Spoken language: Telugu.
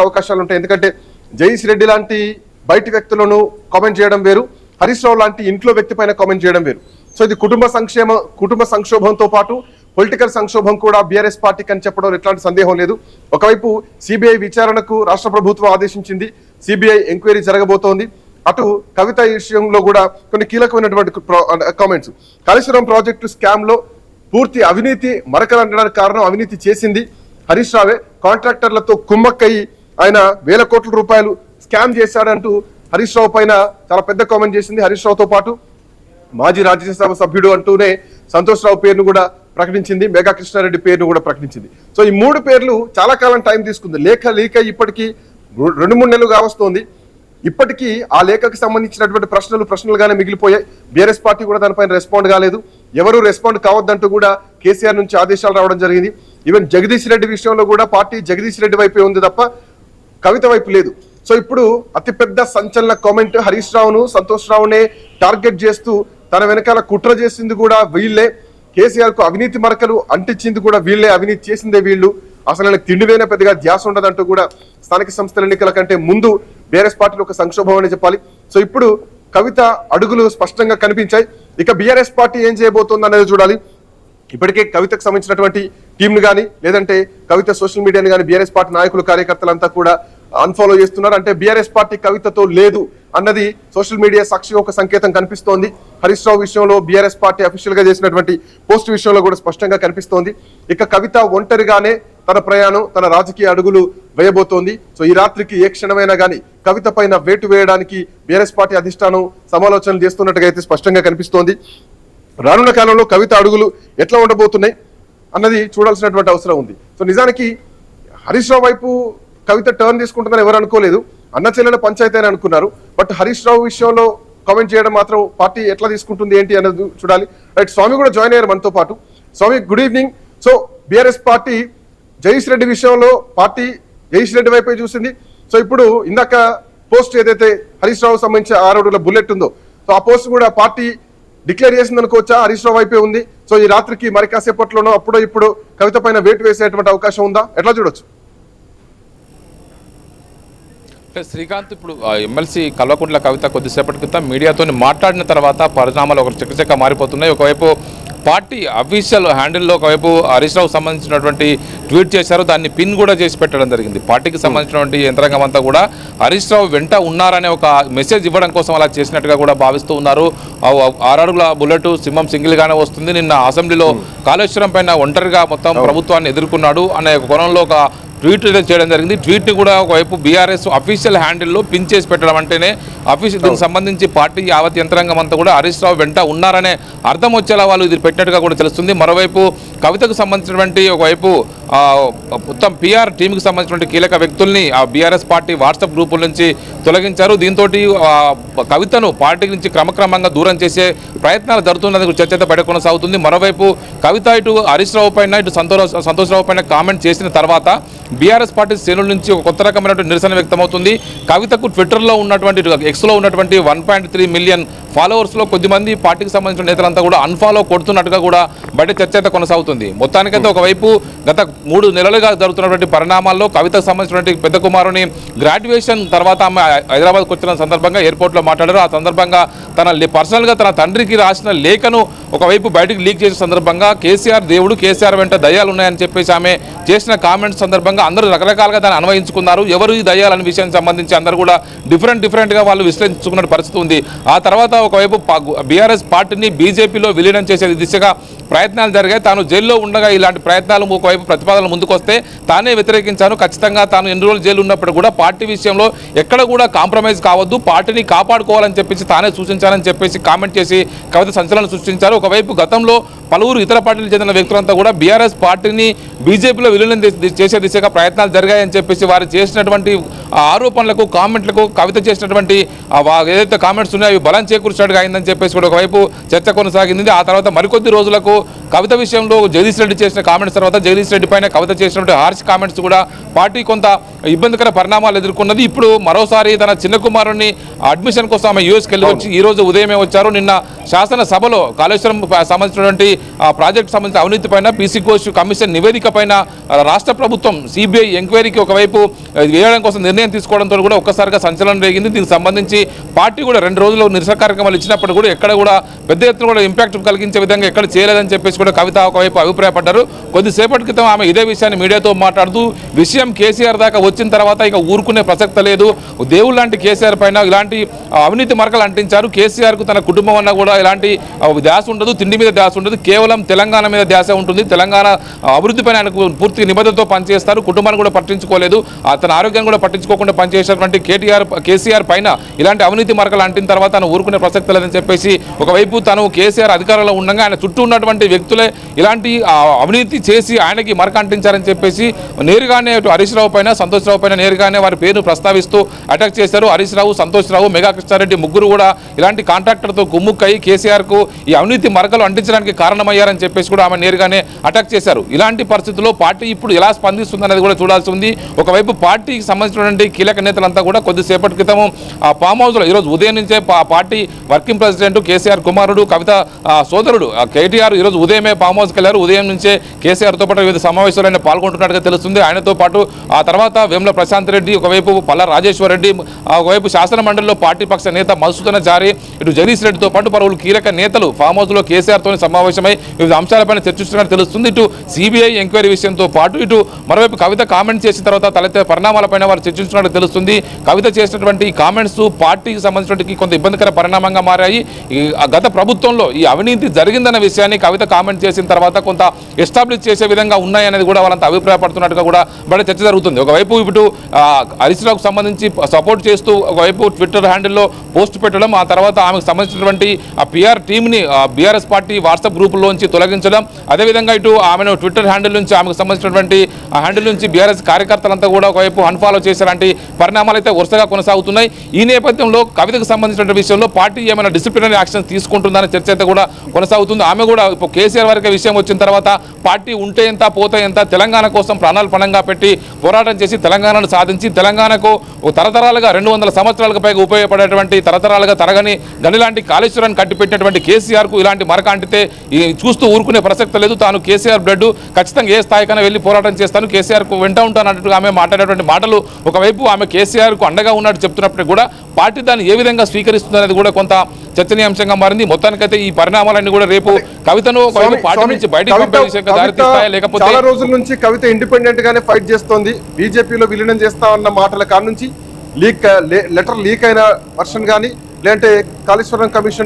అవకాశాలు ఉంటాయి. ఎందుకంటే జయేష్ రెడ్డి లాంటి బయటి వ్యక్తులను కామెంట్ చేయడం వేరు, హరీష్ రావు లాంటి ఇంట్లో వ్యక్తి పైన కామెంట్ చేయడం వేరు. సో ఇది కుటుంబ సంక్షోభంతో పాటు పొలిటికల్ సంక్షోభం కూడా బీఆర్ఎస్ పార్టీకి అని చెప్పడం ఎట్లాంటి సందేహం లేదు. ఒకవైపు సిబిఐ విచారణకు రాష్ట్ర ప్రభుత్వం ఆదేశించింది, సిబిఐ ఎంక్వైరీ జరగబోతోంది. అటు కవిత విషయంలో కూడా కొన్ని కీలకమైనటువంటి కామెంట్స్. కాళేశ్వరం ప్రాజెక్టు స్కామ్ లో పూర్తి అవినీతి మరకలంటడానికి కారణం అవినీతి చేసింది హరీష్ రావే, కాంట్రాక్టర్లతో కుమ్మక్కయి ఆయన వేల కోట్ల రూపాయలు స్కామ్ చేశాడంటూ హరీష్ రావు పైన చాలా పెద్ద కామెంట్ చేసింది. హరీష్ రావుతో పాటు మాజీ రాజ్యసభ సభ్యుడు అంటూనే సంతోష్ రావు పేరును కూడా ప్రకటించింది, మేఘా కృష్ణారెడ్డి పేరును కూడా ప్రకటించింది. సో ఈ 3 పేర్లు చాలా కాలం టైం తీసుకుంది. లేఖ లీక్ ఇప్పటికీ 2-3 నెలలుగా వస్తోంది. ఇప్పటికీ ఆ లేఖకు సంబంధించినటువంటి ప్రశ్నలుగానే మిగిలిపోయాయి. బీఆర్ఎస్ పార్టీ కూడా దానిపైన రెస్పాండ్ కాలేదు. ఎవరు రెస్పాండ్ కావద్దంటూ కూడా కేసీఆర్ నుంచి ఆదేశాలు రావడం జరిగింది. ఈవెన్ జగదీష్ రెడ్డి విషయంలో కూడా పార్టీ జగదీష్ రెడ్డి వైపే ఉంది తప్ప కవిత వైపు లేదు. సో ఇప్పుడు అతిపెద్ద సంచలన కామెంట్, హరీష్ రావును సంతోష్ రావునే టార్గెట్ చేస్తూ తన వెనకాల కుట్ర చేసింది కూడా వీళ్లే, కేసీఆర్ కు అవినీతి మరకలు అంటించింది కూడా వీళ్లే, అవినీతి చేసిందే వీళ్ళు, అసలు ఆయనకు తిండివేన పెద్దగా ధ్యాస ఉండదంటూ కూడా స్థానిక సంస్థల ఎన్నికల కంటే ముందు బీఆర్ఎస్ పార్టీలో ఒక సంక్షోభం అని చెప్పాలి. సో ఇప్పుడు కవిత అడుగులు స్పష్టంగా కనిపించాయి. ఇక బీఆర్ఎస్ పార్టీ ఏం చేయబోతుంది అనేది చూడాలి. ఇప్పటికే కవితకు సంబంధించినటువంటి టీంను కానీ లేదంటే కవిత సోషల్ మీడియాని కానీ బీఆర్ఎస్ పార్టీ నాయకులు కార్యకర్తలంతా కూడా అన్ఫాలో చేస్తున్నారు. అంటే బీఆర్ఎస్ పార్టీ కవితతో లేదు అన్నది సోషల్ మీడియా సాక్షిగా ఒక సంకేతం కనిపిస్తోంది. హరీష్ రావు విషయంలో బీఆర్ఎస్ పార్టీ అఫీషియల్ గా చేసినటువంటి పోస్ట్ విషయంలో కూడా స్పష్టంగా కనిపిస్తోంది. ఇక కవిత ఒంటరిగానే తన ప్రయాణం, తన రాజకీయ అడుగులు వేయబోతోంది. సో ఈ రాత్రికి ఏ క్షణమైనా కానీ కవిత పైన వేటు వేయడానికి బీఆర్ఎస్ పార్టీ అధిష్టానం సమాలోచనలు చేస్తున్నట్టుగా అయితే స్పష్టంగా కనిపిస్తోంది. రానున్న కాలంలో కవిత అడుగులు ఎట్లా ఉండబోతున్నాయి అన్నది చూడాల్సినటువంటి అవసరం ఉంది. సో నిజానికి హరీష్ రావు వైపు కవిత టర్న్ తీసుకుంటుందని ఎవరు అనుకోలేదు, అన్న చెల్లెల పంచాయతీ అని అనుకున్నారు. బట్ హరీష్ రావు విషయంలో కామెంట్ చేయడం మాత్రం పార్టీ ఎట్లా తీసుకుంటుంది ఏంటి అనేది చూడాలి. రైట్, స్వామి కూడా జాయిన్ అయ్యారు మనతో పాటు. Swami, good evening. So BRS party Jayesh Reddy విషయంలో పార్టీ జయేష్ రెడ్డి వైపే చూసింది. సో ఇప్పుడు ఇందాక పోస్ట్ ఏదైతే హరీష్ రావు సంబంధించిన 6 అడుగుల బుల్లెట్ ఉందో, సో ఆ పోస్ట్ కూడా పార్టీ డిక్లేర్ చేసింది అనుకోవచ్చా? హరీష్ రావు వైపే ఉంది. సో ఈ రాత్రికి మరి కాసేపట్లోనో అప్పుడో ఇప్పుడు కవిత పైన వేటు వేసేటువంటి అవకాశం ఉందా? ఎట్లా చూడొచ్చు? శ్రీకాంత్, ఇప్పుడు ఎమ్మెల్సీ కల్వకుంట్ల కవిత కొద్దిసేపటి క్రితం మీడియాతో మాట్లాడిన తర్వాత పరిణామాలు ఒక చకచక మారిపోతున్నాయి. ఒకవైపు పార్టీ అఫీషియల్ హ్యాండిల్లో ఒకవైపు హరీష్ రావు సంబంధించినటువంటి ట్వీట్ చేశారు, దాన్ని పిన్ కూడా చేసి పెట్టడం జరిగింది. పార్టీకి సంబంధించినటువంటి యంత్రాంగం అంతా కూడా హరీష్ రావు వెంట ఉన్నారనే ఒక మెసేజ్ ఇవ్వడం కోసం అలా చేసినట్టుగా కూడా భావిస్తూ ఉన్నారు. 6 అడుగుల బుల్లెట్ సింహం సింగిల్గానే వస్తుంది. నిన్న అసెంబ్లీలో కాళేశ్వరం పైన ఒంటరిగా మొత్తం ప్రభుత్వాన్ని ఎదుర్కొన్నాడు అనే కోణంలో ఒక ట్వీట్ చేయడం జరిగింది. ట్వీట్ని కూడా ఒకవైపు బీఆర్ఎస్ అఫీషియల్ హ్యాండిల్లో పిన్ చేసి పెట్టడం అంటేనే అఫీషియల్ దీనికి సంబంధించి పార్టీ యావత్ యంత్రాంగం అంతా కూడా హరీష్ రావు వెంట ఉన్నారనే అర్థం వచ్చేలా వాళ్ళు ఇది పెట్టినట్టుగా కూడా తెలుస్తుంది. మరోవైపు కవితకు సంబంధించినటువంటి ఒకవైపు మొత్తం పీఆర్ టీంకి సంబంధించినటువంటి కీలక వ్యక్తుల్ని ఆ బీఆర్ఎస్ పార్టీ వాట్సాప్ గ్రూపుల నుంచి తొలగించారు. దీంతో కవితను పార్టీ నుంచి క్రమక్రమంగా దూరం చేసే ప్రయత్నాలు జరుగుతున్నది చర్చ బయట కొనసాగుతుంది. మరోవైపు కవిత ఇటు హరీష్ రావు పైన ఇటు సంతోష్ రావు పైన కామెంట్ చేసిన తర్వాత బీఆర్ఎస్ పార్టీ శ్రేణుల నుంచి ఒక కొత్త రకమైనటువంటి నిరసన వ్యక్తమవుతుంది. కవితకు ట్విట్టర్లో ఉన్నటువంటి ఎక్స్లో ఉన్నటువంటి 1.3 మిలియన్ ఫాలోవర్స్లో కొద్దిమంది పార్టీకి సంబంధించిన నేతలంతా కూడా అన్ఫాలో కొడుతున్నట్టుగా కూడా బయట చర్చ అయితే కొనసాగుతుంది. మొత్తానికైతే ఒకవైపు గత 3 నెలలుగా జరుగుతున్నటువంటి పరిణామాల్లో కవితకు సంబంధించినటువంటి పెద్ద కుమారుని గ్రాడ్యుయేషన్ తర్వాత ఆమె హైదరాబాద్కు వచ్చిన సందర్భంగా ఎయిర్పోర్ట్లో మాట్లాడారు. ఆ సందర్భంగా తన పర్సనల్గా తన తండ్రికి రాసిన లేఖను ఒకవైపు బయటకు లీక్ చేసిన సందర్భంగా కేసీఆర్ దేవుడు, కేసీఆర్ వెంట దయ్యాలు ఉన్నాయని చెప్పేసి ఆమె చేసిన కామెంట్స్ సందర్భంగా అందరూ రకరకాలుగా దాన్ని అన్వయించుకున్నారు. ఎవరు ఈ దయ్యాలనే విషయానికి సంబంధించి అందరూ కూడా డిఫరెంట్గా వాళ్ళు విశ్లేషించుకున్న పరిస్థితి ఉంది. ఆ తర్వాత ఒకవైపు బీఆర్ఎస్ పార్టీని బీజేపీలో విలీనం చేసే దిశగా ప్రయత్నాలు జరిగాయి. తాను జైల్లో ఉండగా ఇలాంటి ప్రయత్నాలు ఒకవైపు ప్రతిపాదనలు ముందుకు వస్తే తానే వ్యతిరేకించాను. ఖచ్చితంగా తాను ఎన్ని రోజులు జైలు ఉన్నప్పుడు కూడా పార్టీ విషయంలో ఎక్కడ కూడా కాంప్రమైజ్ కావద్దు, పార్టీని కాపాడుకోవాలని చెప్పేసి తానే సూచించాలని చెప్పేసి కామెంట్ చేసి కవిత సంచలనం సృష్టించారు. ఒకవైపు గతంలో పలువురు ఇతర పార్టీలకు చెందిన వ్యక్తులంతా కూడా బీఆర్ఎస్ పార్టీని బీజేపీలో విలీనం చేసే దిశగా ప్రయత్నాలు జరిగాయని చెప్పేసి వారు చేసినటువంటి ఆరోపణలకు కామెంట్లకు కవిత చేసినటువంటి ఏదైతే కామెంట్స్ ఉన్నాయో అవి బలం చేకూర్చినట్టుగా అయిందని చెప్పేసి కూడా ఒకవైపు చర్చ కొనసాగింది. ఆ తర్వాత మరికొద్ది రోజులకు కవిత విషయంలో జగదీష్ రెడ్డి చేసిన కామెంట్స్ తర్వాత జగదీష్ రెడ్డి పైన కవిత చేసినటువంటి హార్ష్ కామెంట్స్ కూడా పార్టీ కొంత ఇబ్బందికర పరిణామాలు ఎదుర్కొన్నది. ఇప్పుడు మరోసారి తన చిన్న కుమారుని అడ్మిషన్ కోసం ఆమె యూఎస్కి వెళ్ళి వచ్చి ఈ రోజు ఉదయమే వచ్చారు. నిన్న శాసనసభలో కాళేశ్వరం సంబంధించినటువంటి ప్రాజెక్టు సంబంధించిన అవినీతి పైన పీసీ ఘోష్ కమిషన్ నివేదిక పైన రాష్ట్ర ప్రభుత్వం సిబిఐ ఎంక్వైరీకి ఒకవైపు వేయడం కోసం నిర్ణయం తీసుకోవడంతో కూడా ఒక్కసారిగా సంచలనం రేగింది. దీనికి సంబంధించి పార్టీ కూడా 2 రోజులు నిరసన కార్యక్రమాలు ఇచ్చినప్పుడు కూడా ఎక్కడ కూడా పెద్ద ఎత్తున కూడా ఇంపాక్ట్ కలిగించే విధంగా ఎక్కడ చేయలేదని చెప్పేసి కూడా కవిత ఒకవైపు అభిప్రాయపడ్డారు. కొద్దిసేపటి క్రితం ఆమె ఇదే విషయాన్ని మీడియాతో మాట్లాడుతూ విషయం కేసీఆర్ దాకా వచ్చిన తర్వాత ఇక ఊరుకునే ప్రసక్తి లేదు, దేవుడు లాంటి కేసీఆర్ పైన ఇలాంటి అవినీతి మరకలు అంటించారు, కేసీఆర్కు తన కుటుంబం అన్నా కూడా ఇలాంటి ధ్యాస ఉండదు, తిండి మీద ధ్యాస ఉండదు, కేవలం తెలంగాణ మీద ధ్యాస ఉంటుంది, తెలంగాణ అభివృద్ధి పైన ఆయనకు పూర్తి నిబద్ధతతో పనిచేస్తారు, కుటుంబాన్ని కూడా పట్టించుకోలేదు, తన ఆరోగ్యాన్ని కూడా పట్టించుకోకుండా పనిచేసేటువంటి కేసీఆర్ పైన ఇలాంటి అవినీతి మరకలు అంటిన తర్వాత తను ఊరుకునే ప్రసక్తి లేదని చెప్పేసి ఒకవైపు తను కేసీఆర్ అధికారంలో ఉండగా ఆయన చుట్టూ ఉన్నటువంటి వ్యక్తులే ఇలాంటి అవినీతి చేసి ఆయనకి మరక అంటించారని చెప్పేసి నేరుగానే హరీష్ రావు పైన సంతోష్ రావు పైన నేరుగానే వారి పేరును ప్రస్తావిస్తూ అటాక్ చేశారు. హరీష్ రావు, సంతోష్ రావు, మెగా కృష్ణారెడ్డి ముగ్గురు కూడా ఇలాంటి కాంట్రాక్టర్తో కుమ్ముక్కై కేసీఆర్కు ఈ అవినీతి మరకలు అంటించడానికి కారణమయ్యారని చెప్పేసి కూడా ఆమె నేరుగానే అటాక్ చేశారు. ఇలాంటి పరిస్థితుల్లో పార్టీ ఇప్పుడు ఎలా స్పందిస్తుందనేది కూడా చూడాల్సి ఉంది. ఒకవైపు పార్టీకి సంబంధించినటువంటి కీలక నేతలంతా కూడా కొద్దిసేపటి క్రితం ఆ ఫామ్ హౌస్లో ఈరోజు ఉదయం నుంచే పార్టీ వర్కింగ్ ప్రెసిడెంట్ కేసీఆర్ కుమారుడు కవిత సోదరుడు కేటీఆర్ ఈరోజు ఉదయమే ఫామ్ హౌస్కి వెళ్ళారు. ఉదయం నుంచే కేసీఆర్తో పాటు వివిధ సమావేశాలు ఆయన పాల్గొంటున్నట్టుగా తెలుస్తుంది. ఆయనతో పాటు ఆ తర్వాత వేముల ప్రశాంత్ రెడ్డి, ఒకవైపు పల్లా రాజేశ్వర్ రెడ్డి, ఒకవైపు శాసన మండలిలో పార్టీ పక్ష నేత మధుసూదన చారి, ఇటు జగదీష్ రెడ్డితో పాటు పలువురు కీలక నేతలు ఫామ్ హౌస్లో కేసీఆర్తో సమావేశమై వివిధ అంశాలపైన చర్చిస్తున్నట్టు తెలుస్తుంది. ఇటు సిబిఐ ఎంక్వైరీ విషయంతో పాటు ఇటు మరోవైపు కవిత కామెంట్ చేసిన తర్వాత తలెత్తే పరిణామాలపైన వారు చర్చించినట్టు తెలుస్తుంది. కవిత చేసినటువంటి కామెంట్స్ పార్టీకి సంబంధించినటువంటి కొంత ఇబ్బందికర పరిణామంగా మారాయి. గత ప్రభుత్వంలో ఈ అవినీతి జరిగిందన్న విషయాన్ని కవిత కామెంట్ చేసిన తర్వాత కొంత ఎస్టాబ్లిష్ చేసే విధంగా ఉన్నాయనేది కూడా వాళ్ళంతా అభిప్రాయపడుతున్నట్టుగా కూడా బయట చర్చ జరుగుతుంది. ఒకవైపు ఇటు హరీష్ రావుకు సంబంధించి సపోర్ట్ చేస్తూ ఒకవైపు ట్విట్టర్ హ్యాండిల్లో పోస్ట్ పెట్టడం, ఆ తర్వాత ఆమెకు సంబంధించినటువంటి ఆ పిఆర్ టీంని బీఆర్ఎస్ పార్టీ వాట్సాప్ గ్రూపుల్లోంచి తొలగించడం, అదేవిధంగా ఇటు ఆమెను ట్విట్టర్ హ్యాండిల్ నుంచి ఆమెకు సంబంధించినటువంటి ఆ హ్యాండిల్ నుంచి బీఆర్ఎస్ కార్యకర్తలంతా కూడా ఒకవైపు అన్ఫాలో చేసేలాంటి పరిణామాలు అయితే వరుసగా కొనసాగుతున్నాయి. ఈ నేపథ్యంలో కవితకు సంబంధించిన విషయంలో పార్టీ ఏమైనా డిసిప్లినరీ యాక్షన్స్ తీసుకుంటుందనే చర్చ అయితే కూడా కొనసాగుతుంది. ఆమె కూడా ఇప్పుడు కేసీఆర్ వరకు విషయం వచ్చిన తర్వాత పార్టీ ఉంటే ఎంత పోతే ఎంత, తెలంగాణ కోసం ప్రాణాలు పణంగా పెట్టి పోరాటం చేసి తెలంగాణను సాధించి తెలంగాణకు తరతరాలుగా 200 సంవత్సరాలకు పైగా ఉపయోగపడేటువంటి తరతరాలుగా తరగని గనిలాంటి కాళేశ్వరాన్ని కట్టిపెట్టినటువంటి కేసీఆర్కు ఇలాంటి మరక అంటితే చూస్తూ ఊరుకునే ప్రసక్తి లేదు. తాను కేసీఆర్ బ్లడ్ ఖచ్చితంగా ఏ స్థాయికైనా వెళ్ళి పోరాటం చేస్తాను, కేసీఆర్కు వెంట ఉంటాను అన్నట్టుగా ఆమె మాట్లాడేటువంటి మాటలు ఒకవైపు ఆమె కేసీఆర్కు అండగా ఉన్నట్టు చెప్తున్నప్పటికీ కూడా పార్టీ దాన్ని ఏ విధంగా స్వీకరిస్తుంది అనేది కూడా కొంత చర్చనీయాంశంగా మారింది. మొత్తానికైతే ఈ పరిణామాలన్నీ కూడా రేపు కవితను పార్టీ నుంచి బయటకు పంపే విషయంగా దారితీస్తాయా, లేకపోతే చాలా రోజుల నుంచి కవిత ఇండిపెండెంట్ గానే ఫైట్ చేస్తోంది. బీజేపీలో విలీనం చేస్తామన్న మాటల కాడ నుంచి లెటర్ లీక్ అయిన వర్షన్ కానీ లేదంటే కాళేశ్వరం కమిషన్